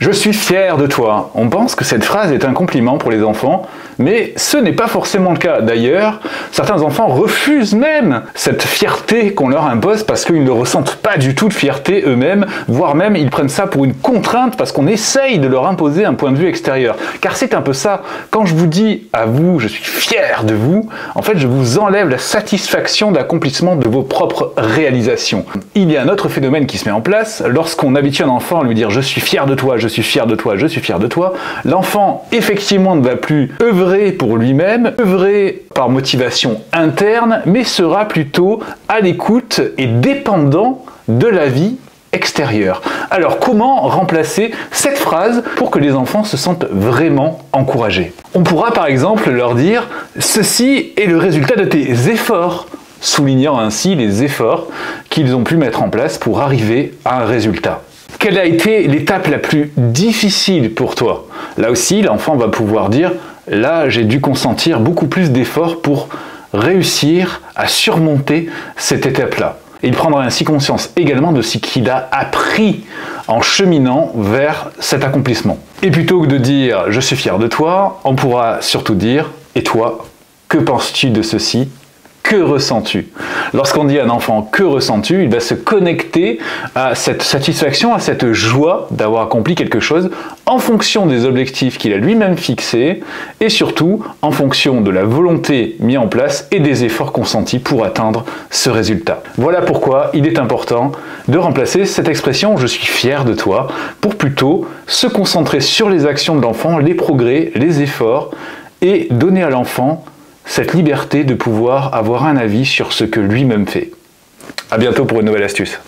Je suis fier de toi. On pense que cette phrase est un compliment pour les enfants, mais ce n'est pas forcément le cas. D'ailleurs, certains enfants refusent même cette fierté qu'on leur impose parce qu'ils ne ressentent pas du tout de fierté eux-mêmes, voire même ils prennent ça pour une contrainte parce qu'on essaye de leur imposer un point de vue extérieur. Car c'est un peu ça. Quand je vous dis à vous, je suis fier de vous, en fait, je vous enlève la satisfaction d'accomplissement de vos propres réalisations. Il y a un autre phénomène qui se met en place. Lorsqu'on habitue un enfant à lui dire « je suis fier de toi, je suis fier de toi, je suis fier de toi », l'enfant, effectivement, ne va plus œuvrer pour lui-même, œuvrer par motivation interne, mais sera plutôt à l'écoute et dépendant de la vie extérieure. Alors, comment remplacer cette phrase pour que les enfants se sentent vraiment encouragés? On pourra par exemple leur dire « ceci est le résultat de tes efforts », soulignant ainsi les efforts qu'ils ont pu mettre en place pour arriver à un résultat. Quelle a été l'étape la plus difficile pour toi? Là aussi, l'enfant va pouvoir dire « là, j'ai dû consentir beaucoup plus d'efforts pour réussir à surmonter cette étape-là ». Et il prendra ainsi conscience également de ce qu'il a appris en cheminant vers cet accomplissement. Et plutôt que de dire « je suis fier de toi », on pourra surtout dire « et toi, que penses-tu de ceci ? Que ressens-tu » Lorsqu'on dit à un enfant « que ressens-tu », il va se connecter à cette satisfaction, à cette joie d'avoir accompli quelque chose en fonction des objectifs qu'il a lui-même fixés et surtout en fonction de la volonté mise en place et des efforts consentis pour atteindre ce résultat. Voilà pourquoi il est important de remplacer cette expression « je suis fier de toi » pour plutôt se concentrer sur les actions de l'enfant, les progrès, les efforts et donner à l'enfant cette liberté de pouvoir avoir un avis sur ce que lui-même fait. À bientôt pour une nouvelle astuce.